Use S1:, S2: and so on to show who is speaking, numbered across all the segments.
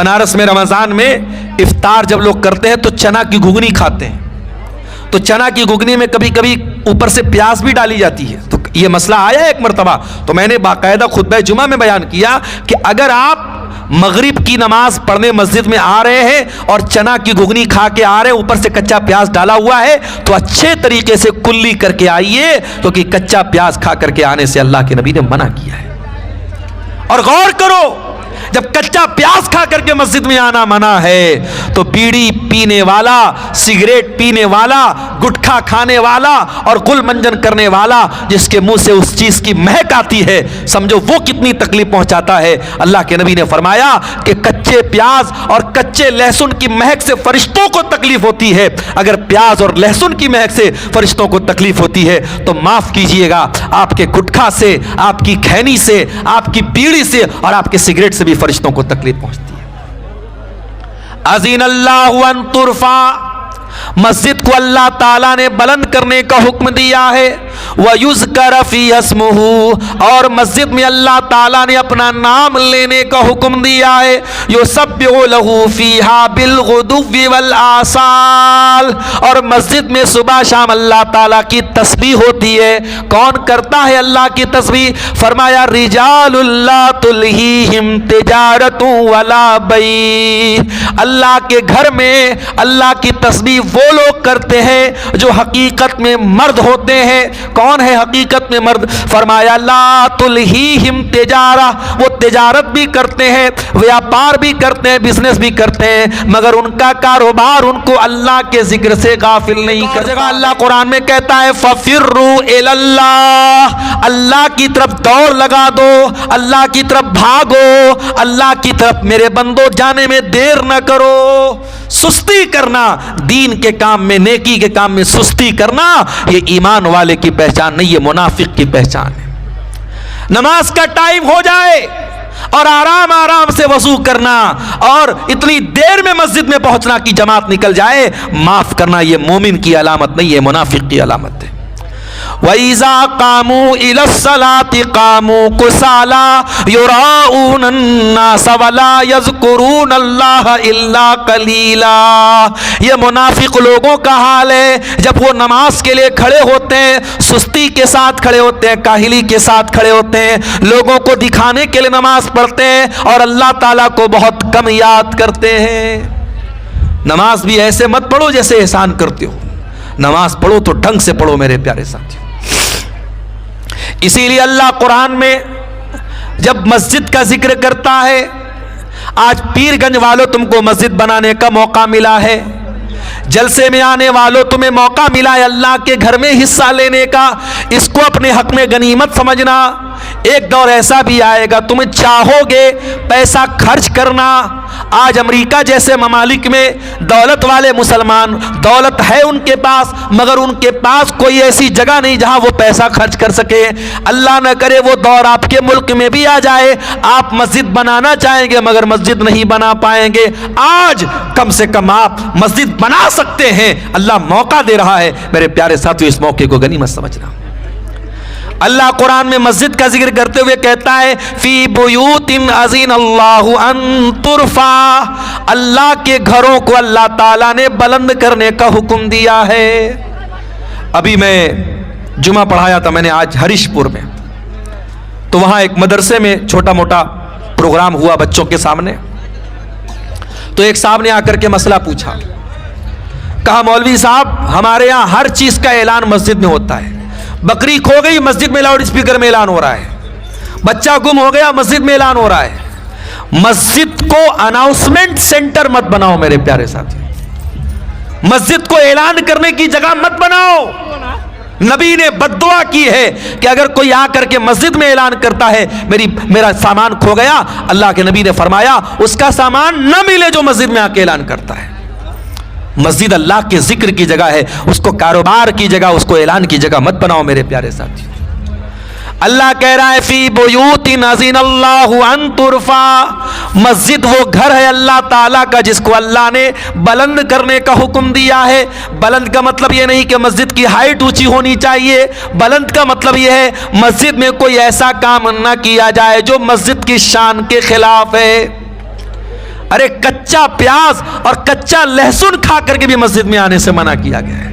S1: بنارس میں رمضان میں افطار جب لوگ کرتے ہیں تو چنا کی گھگنی کھاتے ہیں، تو چنا کی گھگنی میں کبھی کبھی اوپر سے پیاز بھی ڈالی جاتی ہے. تو یہ مسئلہ آیا ایک مرتبہ، تو میں نے باقاعدہ خطبہ جمعہ میں بیان کیا کہ اگر آپ مغرب کی نماز پڑھنے مسجد میں آ رہے ہیں اور چنا کی گھگنی کھا کے آ رہے ہیں، اوپر سے کچا پیاز ڈالا ہوا ہے، تو اچھے طریقے سے کلی کر کے آئیے، کیونکہ کچا پیاز کھا کر کے آنے سے اللہ کے نبی نے منع کیا ہے. اور غور کرو، جب کچا پیاز کھا کر کے مسجد میں آنا منع ہے تو بیڑی پینے والا، سگریٹ پینے والا، گٹکھا کھانے والا اور گل منجن کرنے والا جس کے منہ سے اس چیز کی مہک آتی ہے، سمجھو وہ کتنی تکلیف پہنچاتا ہے. اللہ کے نبی نے فرمایا کہ کچے پیاز اور کچے لہسن کی مہک سے فرشتوں کو تکلیف ہوتی ہے. اگر پیاز اور لہسن کی مہک سے فرشتوں کو تکلیف ہوتی ہے تو معاف کیجئے گا، آپ کے گٹکھا سے، آپ کی کھینی سے، آپ کی بیڑی سے اور آپ کے سگریٹ سے بھی فرشتوں کو تکلیف پہنچتی ہے. اذن اللہ ان ترفع، مسجد کو اللہ تعالیٰ نے بلند کرنے کا حکم دیا ہے. وَيُذْكَرَ فِيهَا اسْمُهُ، اور مسجد میں اللہ تعالیٰ نے اپنا نام لینے کا حکم دیا ہے. يُسَبِّحُ لَهُ فِيهَا بِالْغُدُوِّ وَالْآصَالِ، اور مسجد میں صبح شام اللہ تعالیٰ کی تسبیح ہوتی ہے. کون کرتا ہے اللہ کی تسبیح؟ فرمایا رِجَالٌ لَا تُلْهِيهِمْ تِجَارَةٌ وَلَا بَيْعٌ، اللہ کے گھر میں اللہ کی تسبیح وہ لوگ کرتے ہیں جو حقیقت میں مرد ہوتے ہیں. کون ہے حقیقت میں مرد؟ فرمایا لا تلہیہم تجارہ، وہ تجارت بھی کرتے ہیں، ویاپار بھی کرتے ہیں، بزنس بھی کرتے ہیں، مگر ان کا کاروبار ان کو اللہ کے ذکر سے غافل نہیں کر. جگہ اللہ قرآن میں کہتا ہے فَفِرُّوا إِلَى اللَّهِ، اللہ کی طرف دوڑ لگا دو، اللہ کی طرف بھاگو، اللہ کی طرف میرے بندو جانے میں دیر نہ کرو. سستی کرنا دین کے کام میں، نیکی کے کام میں سستی کرنا یہ ایمان والے کی پہچان نہیں، یہ منافق کی پہچان ہے. نماز کا ٹائم ہو جائے اور آرام آرام سے وضو کرنا اور اتنی دیر میں مسجد میں پہنچنا کہ جماعت نکل جائے، معاف کرنا یہ مومن کی علامت نہیں، یہ منافق کی علامت ہے. وَإِذَا قَامُوا إِلَى الصَّلَاةِ قَامُوا كُسَالَىٰ يُرَاءُونَ النَّاسَ وَلَا يَذْكُرُونَ اللَّهَ إِلَّا قَلِيلًا. یہ منافق لوگوں کا حال ہے، جب وہ نماز کے لیے کھڑے ہوتے ہیں سستی کے ساتھ کھڑے ہوتے ہیں، کاہلی کے ساتھ کھڑے ہوتے ہیں، لوگوں کو دکھانے کے لیے نماز پڑھتے ہیں اور اللہ تعالیٰ کو بہت کم یاد کرتے ہیں. نماز بھی ایسے مت پڑھو جیسے احسان کرتے ہو، نماز پڑھو تو ڈھنگ سے پڑھو میرے پیارے ساتھی. اسی لیے اللہ قرآن میں جب مسجد کا ذکر کرتا ہے، آج پیر گنج والوں تم کو مسجد بنانے کا موقع ملا ہے، جلسے میں آنے والوں تمہیں موقع ملا ہے اللہ کے گھر میں حصہ لینے کا، اس کو اپنے حق میں غنیمت سمجھنا. ایک دور ایسا بھی آئے گا تم چاہو گے پیسہ خرچ کرنا. آج امریکہ جیسے ممالک میں دولت والے مسلمان، دولت ہے ان کے پاس، مگر ان کے پاس کوئی ایسی جگہ نہیں جہاں وہ پیسہ خرچ کر سکے. اللہ نہ کرے وہ دور آپ کے ملک میں بھی آ جائے، آپ مسجد بنانا چاہیں گے مگر مسجد نہیں بنا پائیں گے. آج کم سے کم آپ مسجد بنا سکتے ہیں، اللہ موقع دے رہا ہے. میرے پیارے ساتھیو اس موقع کو غنیمت سمجھنا. اللہ قرآن میں مسجد کا ذکر کرتے ہوئے کہتا ہے فی بیوت اذن اللہ ان ترفع، اللہ کے گھروں کو اللہ تعالیٰ نے بلند کرنے کا حکم دیا ہے. ابھی میں جمعہ پڑھایا تھا میں نے آج ہریش پور میں، تو وہاں ایک مدرسے میں چھوٹا موٹا پروگرام ہوا بچوں کے سامنے. تو ایک صاحب نے آ کر کے مسئلہ پوچھا، کہا مولوی صاحب ہمارے یہاں ہر چیز کا اعلان مسجد میں ہوتا ہے، بکری کھو گئی مسجد میں لاؤڈ اسپیکر میں اعلان ہو رہا ہے، بچہ گم ہو گیا مسجد میں اعلان ہو رہا ہے. مسجد کو اناؤنسمنٹ سینٹر مت بناؤ میرے پیارے ساتھی، مسجد کو اعلان کرنے کی جگہ مت بناؤ. نبی نے بددعا کی ہے کہ اگر کوئی آ کر کے مسجد میں اعلان کرتا ہے میرا سامان کھو گیا، اللہ کے نبی نے فرمایا اس کا سامان نہ ملے جو مسجد میں آ کے اعلان کرتا ہے. مسجد اللہ کے ذکر کی جگہ ہے، اس کو کاروبار کی جگہ، اس کو اعلان کی جگہ مت بناؤ میرے پیارے ساتھی. اللہ کہہ رہا ہے فی بیوت اذن اللہ ان ترفع، مسجد وہ گھر ہے اللہ تعالیٰ کا جس کو اللہ نے بلند کرنے کا حکم دیا ہے. بلند کا مطلب یہ نہیں کہ مسجد کی ہائٹ اونچی ہونی چاہیے، بلند کا مطلب یہ ہے مسجد میں کوئی ایسا کام نہ کیا جائے جو مسجد کی شان کے خلاف ہے. ارے کچا پیاز اور کچا لہسن کھا کر کے بھی مسجد میں آنے سے منع کیا گیا ہے۔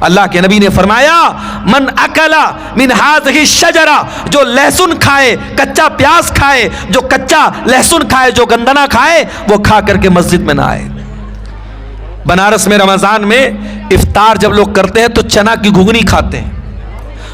S1: اللہ کے نبی نے فرمایا من اکلا من ہذہ الشجرہ، جو لہسن کھائے، کچا پیاز کھائے، جو کچا لہسن کھائے، جو گندنا کھائے، وہ کھا کر کے مسجد میں نہ آئے۔ بنارس میں رمضان میں افطار جب لوگ کرتے ہیں تو چنا کی گھگنی کھاتے ہیں،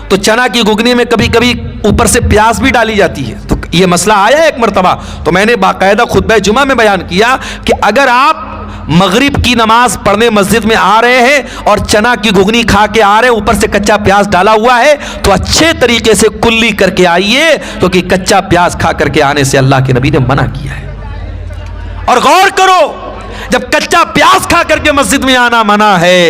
S1: تو چنا کی گھگنی میں کبھی کبھی اوپر سے پیاز بھی ڈالی جاتی ہے۔ تو یہ مسئلہ آیا ایک مرتبہ، تو میں نے باقاعدہ خطبہ جمعہ میں بیان کیا کہ اگر آپ مغرب کی نماز پڑھنے مسجد میں آ رہے ہیں اور چنا کی گھگنی کھا کے آ رہے ہیں، اوپر سے کچا پیاز ڈالا ہوا ہے، تو اچھے طریقے سے کلی کر کے آئیے، کیونکہ کچا پیاز کھا کر کے آنے سے اللہ کے نبی نے منع کیا ہے۔ اور غور کرو، جب کچا پیاز کھا کر کے مسجد میں آنا منع ہے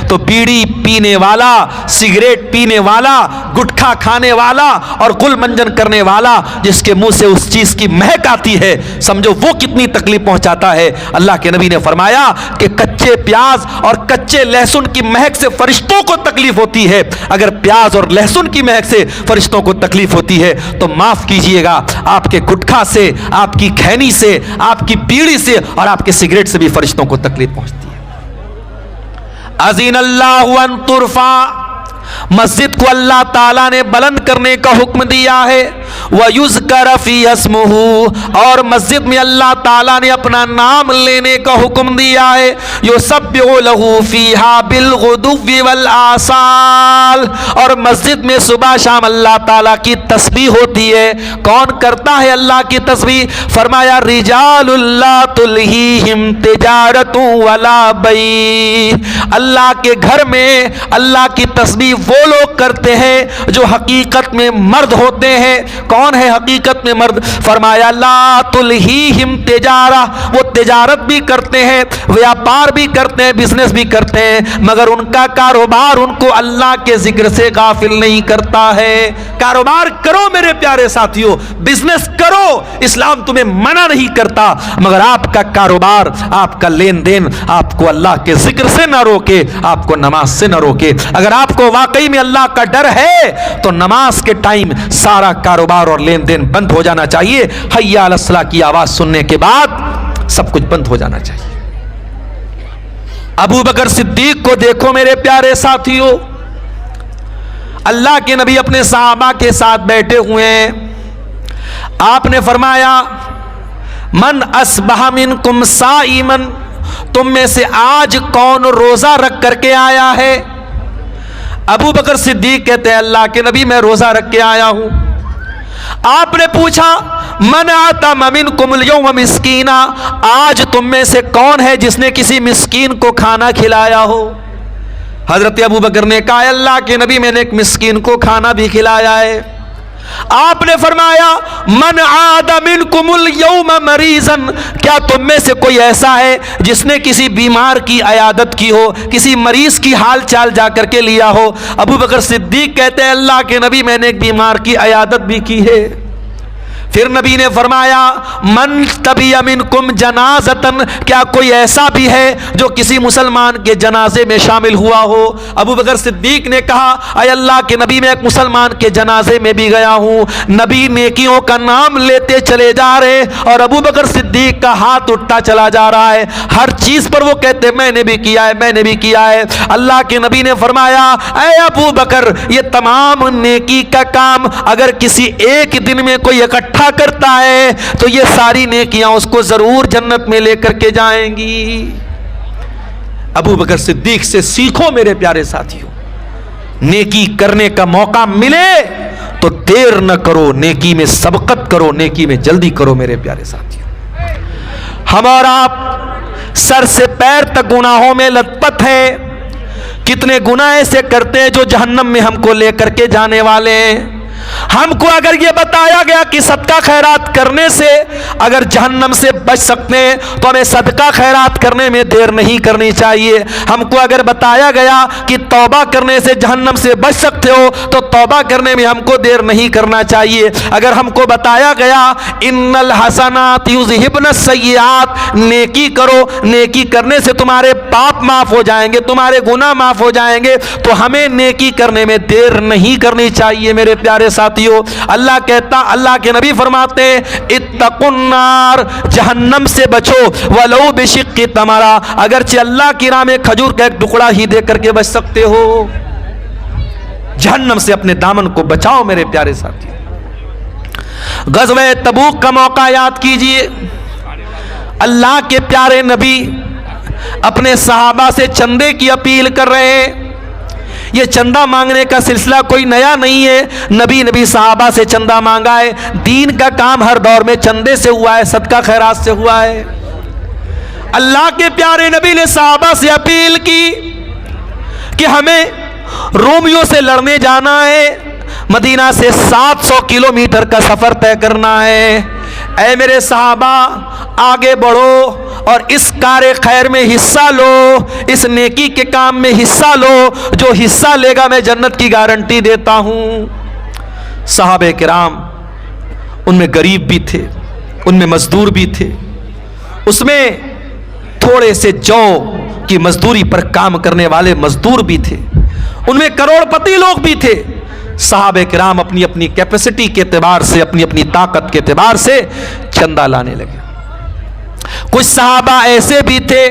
S1: تو بیڑی پینے والا، سگریٹ پینے والا، گٹکھا کھانے والا اور گل منجن کرنے والا جس کے منہ سے اس چیز کی مہک آتی ہے، سمجھو وہ کتنی تکلیف پہنچاتا ہے۔ اللہ کے نبی نے فرمایا کہ کچے پیاز اور کچے لہسن کی مہک سے فرشتوں کو تکلیف ہوتی ہے۔ اگر پیاز اور لہسن کی مہک سے فرشتوں کو تکلیف ہوتی ہے تو معاف کیجئے گا، آپ کے گٹکھا سے، آپ کی کھینی سے، آپ کی بیڑی سے اور آپ کے سگریٹ سے بھی فرشتوں کو تکلیف پہنچتی ہے۔ اذن اللہ ان ترفع، مسجد کو اللہ تعالیٰ نے بلند کرنے کا حکم دیا ہے، وَيُذْكَرَ فِي اسْمُهُ، اور مسجد میں اللہ تعالیٰ نے اپنا نام لینے کا حکم دیا ہے، يُسَبِّحُ لَهُ فِيهَا بِالْغُدُوِّ وَالْآصَالِ، اور مسجد میں صبح شام اللہ تعالیٰ کی تسبیح ہوتی ہے۔ کون کرتا ہے اللہ کی تسبیح؟ فرمایا رِجَالُ اللَّهِ تُلْهِهِمْ تِجَارَةٌ وَلَا بَيْعٌ، اللہ کے گھر میں اللہ کی تسبیح وہ لوگ کرتے ہیں جو حقیقت میں مرد ہوتے ہیں۔ کون ہے حقیقت میں مرد؟ فرمایا لا تلہیہم تجارہ، وہ تجارت بھی کرتے ہیں، ویاپار بھی کرتے ہیں، بزنس بھی کرتے ہیں، مگر ان کا کاروبار ان کو اللہ کے ذکر سے غافل نہیں کرتا ہے۔ کاروبار کرو میرے پیارے ساتھیوں، بزنس کرو، اسلام تمہیں منع نہیں کرتا، مگر آپ کا کاروبار، آپ کا لین دین آپ کو اللہ کے ذکر سے نہ روکے، آپ کو نماز سے نہ روکے۔ اگر آپ کو واقعی میں اللہ کا ڈر ہے تو نماز کے ٹائم سارا کاروبار اور لین دین بند ہو جانا چاہیے، حی علی الصلاۃ کی آواز سننے کے بعد سب کچھ بند ہو جانا چاہیے۔ ابو بکر صدیق کو دیکھو میرے پیارے ساتھیوں، اللہ کے نبی اپنے صحابہ کے ساتھ بیٹھے ہوئے ہیں، آپ نے فرمایا من اصبح منکم صائما، تم میں سے آج کون روزہ رکھ کر کے آیا ہے؟ ابو بکر صدیق کہتے ہیں اللہ کے نبی میں روزہ رکھ کے آیا ہوں۔ آپ نے پوچھا من اطعم منکم اليوم مسکینا، آج تم میں سے کون ہے جس نے کسی مسکین کو کھانا کھلایا ہو؟ حضرت ابو بکر نے کہا اللہ کے نبی میں نے ایک مسکین کو کھانا بھی کھلایا ہے۔ آپ نے فرمایا من عاد منکم اليوم مریضا، کیا تم میں سے کوئی ایسا ہے جس نے کسی بیمار کی عیادت کی ہو، کسی مریض کی حال چال جا کر کے لیا ہو؟ ابو بکر صدیق کہتے ہیں اللہ کے نبی میں نے ایک بیمار کی عیادت بھی کی ہے۔ پھر نبی نے فرمایا من تبی منکم جنازتن، کیا کوئی ایسا بھی ہے جو کسی مسلمان کے جنازے میں شامل ہوا ہو؟ ابو بکر صدیق نے کہا اے اللہ کے نبی میں ایک مسلمان کے جنازے میں بھی گیا ہوں۔ نبی نیکیوں کا نام لیتے چلے جا رہے اور ابو بکر صدیق کا ہاتھ اٹھتا چلا جا رہا ہے، ہر چیز پر وہ کہتے میں نے بھی کیا ہے، میں نے بھی کیا ہے۔ اللہ کے نبی نے فرمایا اے ابو بکر یہ تمام نیکی کا کام اگر کسی ایک دن میں کوئی اکٹھا کرتا ہے تو یہ ساری نیکیاں اس کو ضرور جنت میں لے کر کے جائیں گی۔ ابو بکر صدیق سے سیکھو میرے پیارے ساتھیوں، نیکی کرنے کا موقع ملے تو دیر نہ کرو، نیکی میں سبقت کرو، نیکی میں جلدی کرو میرے پیارے ساتھیوں۔ ہم اور آپ سر سے پیر تک گناہوں میں لت پت ہیں، کتنے گناہ ایسے کرتے ہیں جو جہنم میں ہم کو لے کر کے جانے والے ہیں۔ ہم کو اگر یہ بتایا گیا کہ صدقہ خیرات کرنے سے اگر جہنم سے بچ سکتے ہیں تو ہمیں صدقہ خیرات کرنے میں دیر نہیں کرنی چاہیے۔ ہم کو اگر بتایا گیا کہ توبہ کرنے سے جہنم سے بچ سکتے ہو تو توبہ کرنے میں ہم کو دیر نہیں کرنا چاہیے۔ اگر ہم کو بتایا گیا ان الحسنات یذہبن السیئات، نیکی کرو، نیکی کرنے سے تمہارے پاپ معاف ہو جائیں گے، تمہارے گناہ معاف ہو جائیں گے، تو ہمیں نیکی کرنے میں دیر نہیں کرنی چاہیے میرے پیارے ساتھ۔ ساتھیو اللہ کہتا، اللہ کے نبی فرماتے اتقوا النار، جہنم سے بچو ولو بشق تمرہ، اگرچہ اللہ کی راہ میں کھجور کا ایک ٹکڑا ہی دے کر کے بچ سکتے ہو۔ جہنم سے اپنے دامن کو بچاؤ میرے پیارے ساتھی۔ غزوہ تبوک کا موقع یاد کیجئے، اللہ کے پیارے نبی اپنے صحابہ سے چندے کی اپیل کر رہے ہیں۔ یہ چندہ مانگنے کا سلسلہ کوئی نیا نہیں ہے، نبی صحابہ سے چندہ مانگا ہے۔ دین کا کام ہر دور میں چندے سے ہوا ہے، صدقہ خیرات سے ہوا ہے۔ اللہ کے پیارے نبی نے صحابہ سے اپیل کی کہ ہمیں رومیوں سے لڑنے جانا ہے، مدینہ سے 700 کلومیٹر کا سفر طے کرنا ہے۔ اے میرے صحابہ آگے بڑھو اور اس کار خیر میں حصہ لو، اس نیکی کے کام میں حصہ لو، جو حصہ لے گا میں جنت کی گارنٹی دیتا ہوں۔ صحابہ کرام ان میں غریب بھی تھے، ان میں مزدور بھی تھے، اس میں تھوڑے سے جو کی مزدوری پر کام کرنے والے مزدور بھی تھے، ان میں کروڑ پتی لوگ بھی تھے۔ صحابہ کرام اپنی اپنی کیپیسٹی کے اعتبار سے، اپنی اپنی طاقت کے اعتبار سے چندہ لانے لگے۔ کچھ صحابہ ایسے بھی تھے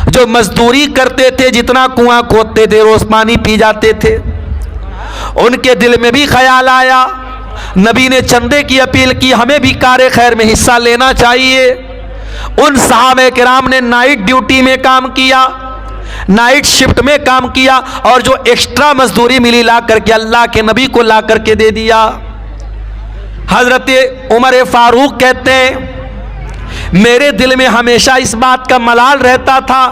S1: جو مزدوری کرتے تھے، جتنا کنواں کھودتے تھے روز پانی پی جاتے تھے۔ ان کے دل میں بھی خیال آیا، نبی نے چندے کی اپیل کی، ہمیں بھی کار خیر میں حصہ لینا چاہیے۔ ان صحابہ کرام نے نائٹ ڈیوٹی میں کام کیا، نائٹ شفٹ میں کام کیا، اور جو ایکسٹرا مزدوری ملی لا کر کے اللہ کے نبی کو لا کر کے دے دیا۔ حضرت عمر فاروق کہتے ہیں میرے دل میں ہمیشہ اس بات کا ملال رہتا تھا،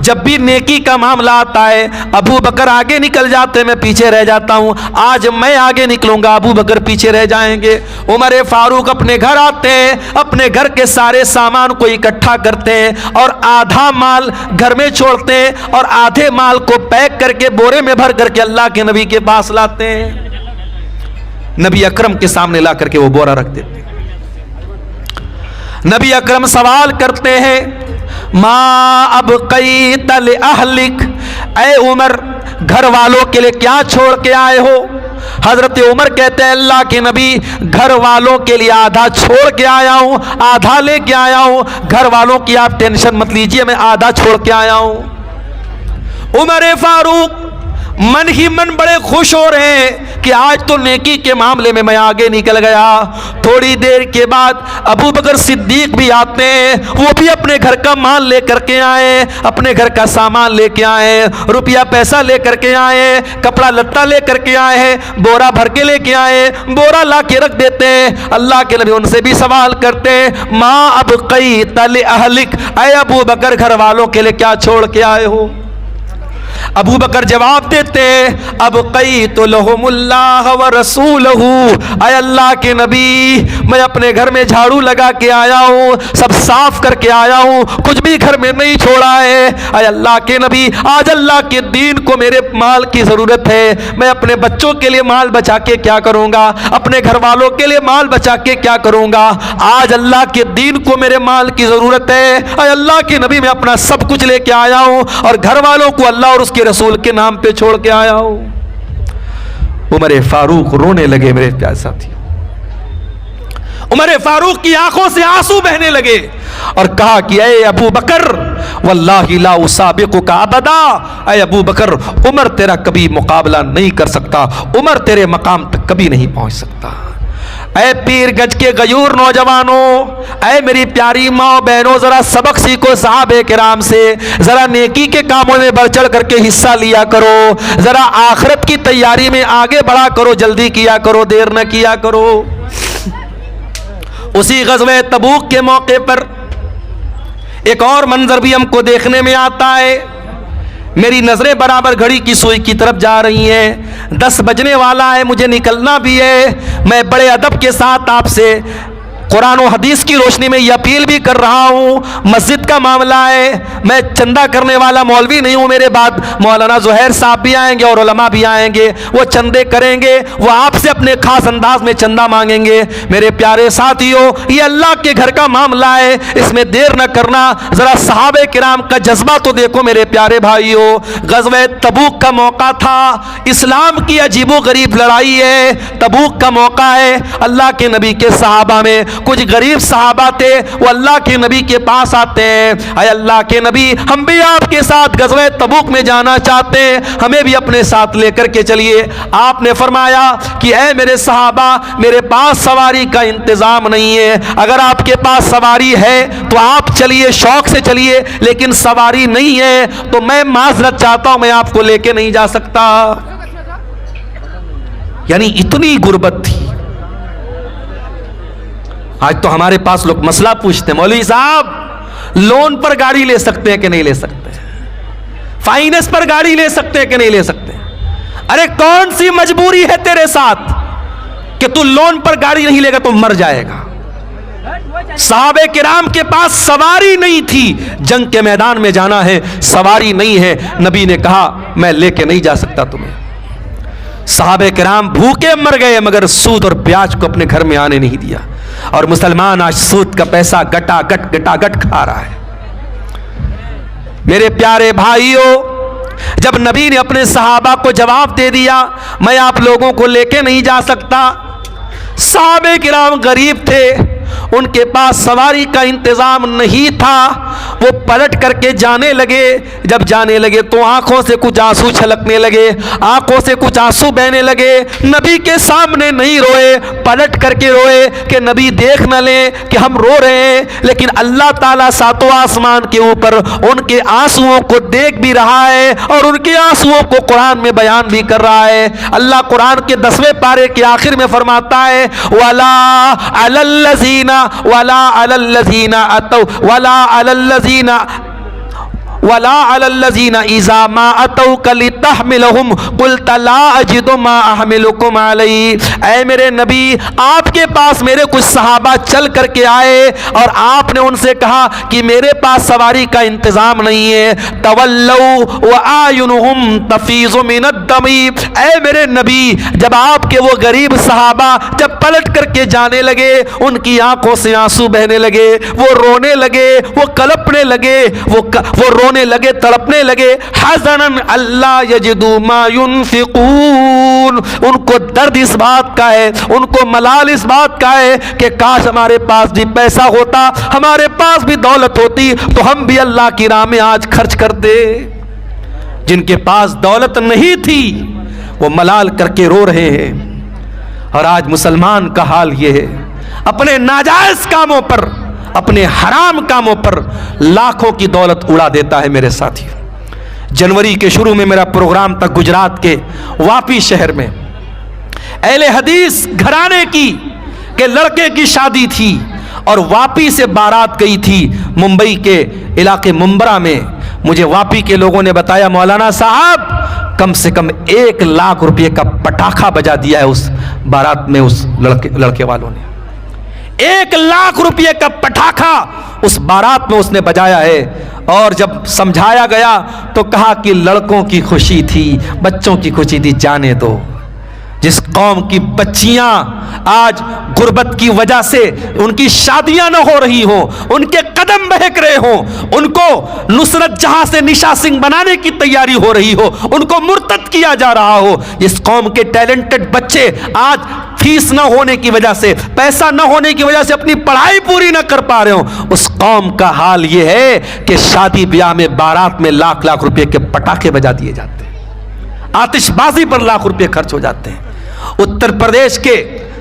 S1: جب بھی نیکی کا معاملہ آتا ہے ابو بکر آگے نکل جاتے میں پیچھے رہ جاتا ہوں، آج میں آگے نکلوں گا ابو بکر پیچھے رہ جائیں گے۔ عمر فاروق اپنے گھر آتے ہیں، اپنے گھر کے سارے سامان کو اکٹھا کرتے ہیں اور آدھا مال گھر میں چھوڑتے ہیں اور آدھے مال کو پیک کر کے بورے میں بھر کر کے اللہ کے نبی کے پاس لاتے ہیں۔ نبی اکرم کے سامنے لا کر کے وہ بورا رکھ دیتے ہیں۔ نبی اکرم سوال کرتے ہیں ما ابقیت لأہلک، اے عمر گھر والوں کے لیے کیا چھوڑ کے آئے ہو؟ حضرت عمر کہتے ہیں اللہ کے نبی گھر والوں کے لیے آدھا چھوڑ کے آیا ہوں، آدھا لے کے آیا ہوں، گھر والوں کی آپ ٹینشن مت لیجئے، میں آدھا چھوڑ کے آیا ہوں۔ عمر فاروق من ہی من بڑے خوش ہو رہے ہیں کہ آج تو نیکی کے معاملے میں میں آگے نکل گیا۔ تھوڑی دیر کے بعد ابو بکر صدیق بھی آتے ہیں، وہ بھی اپنے گھر کا مال لے کر کے آئے، اپنے گھر کا سامان لے کے آئے، روپیہ پیسہ لے کر کے آئے، کپڑا لتا لے کر کے آئے ہیں، بورا بھر کے لے کے آئے، بورا لا کے رکھ دیتے ہیں۔ اللہ کے نبی ان سے بھی سوال کرتے ہیں ما ابقیت لأہلک، اے ابو بکر گھر والوں کے لیے کیا چھوڑ کے آئے ہو؟ ابو بکر جواب دیتے ابقیت لہم اللہ ورسولہ، اے اللہ کے نبی میں اپنے گھر میں جھاڑو لگا کے آیا ہوں، سب صاف کر کے آیا ہوں، کچھ بھی گھر میں نہیں چھوڑا ہے۔ اے اللہ کے نبی آج اللہ کے دین کو میرے مال کی ضرورت ہے، میں اپنے بچوں کے لیے مال بچا کے کیا کروں گا، اپنے گھر والوں کے لیے مال بچا کے کیا کروں گا، آج اللہ کے دین کو میرے مال کی ضرورت ہے۔ اے اللہ کے نبی میں اپنا سب کچھ لے کے آیا ہوں اور گھر والوں کو اللہ اور اس کے رسول کے نام پہ چھوڑ کے آیا ہوں۔ عمر فاروق رونے لگے میرے پیارے ساتھی، عمر فاروق کی آنکھوں سے آنسو بہنے لگے اور کہا کہ اے ابو بکر واللہ لا اسابقک ابدا، اے ابو بکر عمر تیرا کبھی مقابلہ نہیں کر سکتا، عمر تیرے مقام تک کبھی نہیں پہنچ سکتا۔ اے پیر گج کے غیور نوجوانوں، اے میری پیاری ماں بہنوں، ذرا سبق سیکھو صحابہ کرام سے، ذرا نیکی کے کاموں میں بڑھ چڑھ کر کے حصہ لیا کرو، ذرا آخرت کی تیاری میں آگے بڑھا کرو، جلدی کیا کرو، دیر نہ کیا کرو۔ اسی غزوہ تبوک کے موقع پر ایک اور منظر بھی ہم کو دیکھنے میں آتا ہے۔ میری نظریں برابر گھڑی کی سوئی کی طرف جا رہی ہیں، 10 بجنے والا ہے، مجھے نکلنا بھی ہے۔ میں بڑے ادب کے ساتھ آپ سے قرآن و حدیث کی روشنی میں یہ اپیل بھی کر رہا ہوں، مسجد کا معاملہ ہے، میں چندہ کرنے والا مولوی نہیں ہوں، میرے بعد مولانا زہیر صاحب بھی آئیں گے اور علماء بھی آئیں گے، وہ چندے کریں گے، وہ آپ سے اپنے خاص انداز میں چندہ مانگیں گے۔ میرے پیارے ساتھیوں، یہ اللہ کے گھر کا معاملہ ہے، اس میں دیر نہ کرنا۔ ذرا صحابہ کرام کا جذبہ تو دیکھو میرے پیارے بھائیوں۔ غزوہ تبوک کا موقع تھا، اسلام کی عجیب و غریب لڑائی ہے، تبوک کا موقع ہے۔ اللہ کے نبی کے صحابہ میں کچھ غریب صحابہ تھے، وہ اللہ کے نبی کے پاس آتے ہیں، اے اللہ کے نبی ہم بھی آپ کے ساتھ غزوہ تبوک میں جانا چاہتے ہیں، ہمیں بھی اپنے ساتھ لے کر کے چلیے۔ آپ نے فرمایا کہ اے میرے صحابہ، میرے پاس سواری کا انتظام نہیں ہے، اگر آپ کے پاس سواری ہے تو آپ چلیے، شوق سے چلیے، لیکن سواری نہیں ہے تو میں معذرت چاہتا ہوں، میں آپ کو لے کے نہیں جا سکتا۔ یعنی اتنی غربت تھی۔ آج تو ہمارے پاس لوگ مسئلہ پوچھتے ہیں، مولوی صاحب لون پر گاڑی لے سکتے ہیں کہ نہیں لے سکتے، فائننس پر گاڑی لے سکتے ہیں کہ نہیں لے سکتے۔ ارے کون سی مجبوری ہے تیرے ساتھ کہ تو لون پر گاڑی نہیں لے گا تو مر جائے گا؟ صحابہ کرام کے پاس سواری نہیں تھی، جنگ کے میدان میں جانا ہے، سواری نہیں ہے، نبی نے کہا میں لے کے نہیں جا سکتا تمہیں۔ صحابہ کرام بھوکے مر گئے، مگر سود اور بیاج کو اپنے گھر میں آنے نہیں دیا، اور مسلمان آج سود کا پیسہ گٹا گٹ کھا رہا ہے۔ میرے پیارے بھائیوں، جب نبی نے اپنے صحابہ کو جواب دے دیا میں آپ لوگوں کو لے کے نہیں جا سکتا، صحابہ کرام غریب تھے، ان کے پاس سواری کا انتظام نہیں تھا، وہ پلٹ کر کے جانے لگے۔ جب جانے لگے تو آنکھوں سے کچھ آنسو چھلکنے لگے، آنکھوں سے کچھ آنسو بہنے لگے۔ نبی کے سامنے نہیں روئے، پلٹ کر کے روئے کہ نبی دیکھ نہ لیں کہ ہم رو رہے ہیں، لیکن اللہ تعالیٰ ساتوں آسمان کے اوپر ان کے آنسوؤں کو دیکھ بھی رہا ہے اور ان کے آنسوؤں کو قرآن میں بیان بھی کر رہا ہے۔ اللہ قرآن کے 10ویں پارے کے آخر میں فرماتا ہے وَلَا عَلَى الَّذِينَ وَلَا عَلَى الَّذِينَ أَتَوْا وَلَا عَلَى الَّذِينَ وَلَا عَلَى الَّذِينَ إِذَا مَا أَتَوْكَ لِتَحْمِلَهُمْ قُلْتَ لَا أَجِدُ مَا أَحْمِلُكُمْ عَلَيْهِ۔ اے میرے نبی، آپ کے پاس میرے کچھ صحابہ چل کر کے آئے اور آپ نے ان سے کہا کہ میرے پاس سواری کا انتظام نہیں ہے، تَوَلَّوْا وَأَعْيُنُهُمْ تَفِيضُ مِنَ الدَّمِ۔ اے میرے نبی، جب آپ کے وہ غریب صحابہ جب پلٹ کر کے جانے لگے، ان کی آنکھوں سے آنسو بہنے لگے، وہ رونے لگے، وہ کلپنے لگے، وہ رونے لگے، تڑپنے لگے، حزناً اللہ یجدوا ما ينفقون۔ ان کو درد اس بات کا ہے، ان کو ملال اس بات کا ہے کہ کاش ہمارے پاس بھی پیسہ ہوتا، ہمارے پاس بھی دولت ہوتی تو ہم بھی اللہ کی راہ میں آج خرچ کرتے۔ جن کے پاس دولت نہیں تھی وہ ملال کر کے رو رہے ہیں، اور آج مسلمان کا حال یہ ہے، اپنے ناجائز کاموں پر، اپنے حرام کاموں پر لاکھوں کی دولت اڑا دیتا ہے۔ میرے ساتھی، جنوری کے شروع میں میرا پروگرام تھا گجرات کے واپی شہر میں، اہل حدیث گھرانے کی کہ لڑکے کی شادی تھی اور واپی سے بارات گئی تھی ممبئی کے علاقے ممبرا میں۔ مجھے واپی کے لوگوں نے بتایا مولانا صاحب کم سے کم 1 لاکھ روپے کا پٹاخہ بجا دیا ہے اس بارات میں، اس لڑکے والوں نے 1 لاکھ روپے کا پٹاخہ اس بارات میں اس نے بجایا ہے۔ اور جب سمجھایا گیا تو کہا کہ لڑکوں کی خوشی تھی، بچوں کی خوشی تھی، جانے دو۔ جس قوم کی بچیاں آج غربت کی وجہ سے ان کی شادیاں نہ ہو رہی ہوں، ان کے قدم بہک رہے ہوں، ان کو نصرت جہاں سے نشا سنگھ بنانے کی تیاری ہو رہی ہو، ان کو مرتد کیا جا رہا ہو، جس قوم کے ٹیلنٹڈ بچے آج فیس نہ ہونے کی وجہ سے، پیسہ نہ ہونے کی وجہ سے اپنی پڑھائی پوری نہ کر پا رہے ہوں، اس قوم کا حال یہ ہے کہ شادی بیاہ میں بارات میں لاکھ لاکھ روپے کے پٹاخے بجا دیے جاتے ہیں، آتش بازی پر لاکھ روپے خرچ ہو جاتے ہیں۔ اتر پردیش کے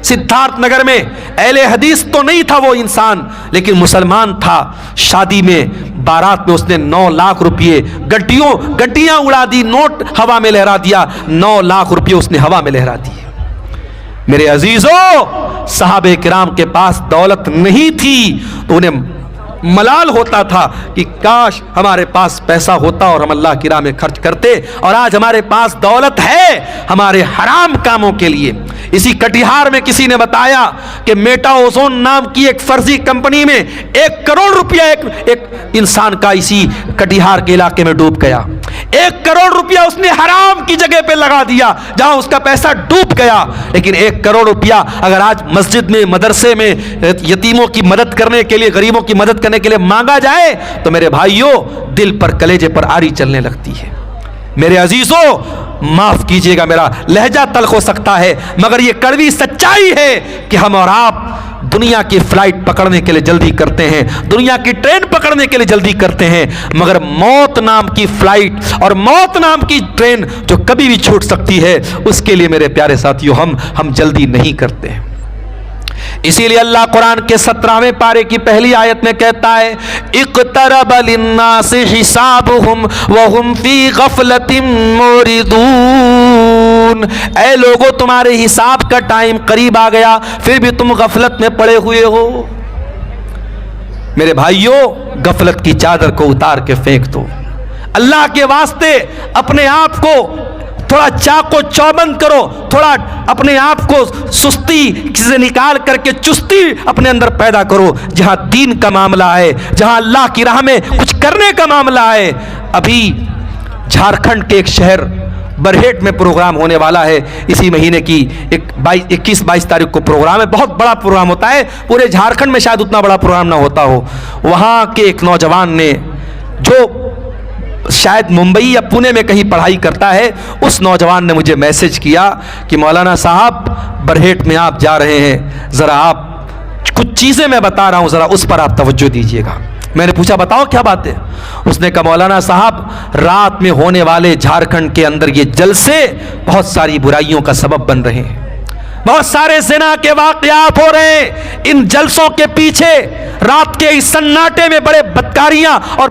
S1: سدھارتھ نگر میں اہل حدیث تو نہیں تھا وہ انسان، لیکن مسلمان تھا، شادی میں بارات میں اس نے 9 لاکھ روپے گڈیاں اڑا دی، نوٹ ہوا میں لہرا دیا، 9 لاکھ روپے اس نے ہوا میں لہرا دیے۔ میرے عزیزوں، صحابہ کرام کے پاس دولت نہیں تھی تو انہیں ملال ہوتا تھا کہ کاش ہمارے پاس پیسہ ہوتا اور ہم اللہ کی راہ میں خرچ کرتے، اور آج ہمارے پاس دولت ہے ہمارے حرام کاموں کے لیے۔ اسی کٹیہار میں کسی نے بتایا کہ میٹا اوزون نام کی ایک فرضی کمپنی میں 1 کروڑ روپیہ ایک انسان کا اسی کٹیہار کے علاقے میں ڈوب گیا۔ 1 کروڑ روپیہ اس نے حرام کی جگہ پہ لگا دیا جہاں اس کا پیسہ ڈوب گیا۔ لیکن 1 کروڑ روپیہ اگر آج مسجد میں، مدرسے میں یتیموں کی مدد کرنے کے لیے، غریبوں کی مدد کرنے کے لیے مانگا جائے تو میرے بھائیوں دل پر، کلیجے پر آری چلنے لگتی ہے۔ میرے عزیزوں معاف کیجئے گا، میرا لہجہ تلخ ہو سکتا ہے، مگر یہ کڑوی سچائی ہے کہ ہم اور آپ دنیا کی فلائٹ پکڑنے کے لیے جلدی کرتے ہیں، دنیا کی ٹرین پکڑنے کے لیے جلدی کرتے ہیں، مگر موت نام کی فلائٹ اور موت نام کی ٹرین جو کبھی بھی چھوٹ سکتی ہے، اس کے لیے میرے پیارے ساتھیوں ہم جلدی نہیں کرتے ہیں۔ اسی لیے اللہ قرآن کے 17ویں پارے کی پہلی آیت میں کہتا ہے اقترب للناس حسابهم وهم فی غفلۃ معرضون، اے لوگو تمہارے حساب کا ٹائم قریب آ گیا پھر بھی تم غفلت میں پڑے ہوئے ہو۔ میرے بھائیوں غفلت کی چادر کو اتار کے پھینک دو، اللہ کے واسطے اپنے آپ کو تھوڑا چاق و چوبند کرو، تھوڑا اپنے آپ کو سستی سے نکال کر کے چستی اپنے اندر پیدا کرو۔ جہاں دین کا معاملہ ہے، جہاں اللہ کی راہ میں کچھ کرنے کا معاملہ ہے۔ ابھی جھارکھنڈ کے ایک شہر برہیٹ میں پروگرام ہونے والا ہے، اسی مہینے کی 21-22 تاریخ کو پروگرام ہے، بہت بڑا پروگرام ہوتا ہے، پورے جھارکھنڈ میں شاید اتنا بڑا پروگرام نہ ہوتا ہو۔ وہاں کے ایک نوجوان نے جو شاید ممبئی یا پونے میں کہیں پڑھائی کرتا ہے، اس نوجوان نے مجھے میسج کیا کہ مولانا صاحب برہیٹ میں آپ جا رہے ہیں، ذرا آپ کچھ چیزیں میں بتا رہا ہوں، ذرا اس پر آپ توجہ دیجئے گا۔ میں نے پوچھا بتاؤ کیا بات ہے؟ اس نے کہا مولانا صاحب رات میں ہونے والے جھارکھنڈ کے اندر یہ جلسے بہت ساری برائیوں کا سبب بن رہے ہیں، بہت سارے زنا کے واقعات ہو رہے ہیں، ان جلسوں کے پیچھے رات کے اس سناٹے میں بڑے بدکاریاں اور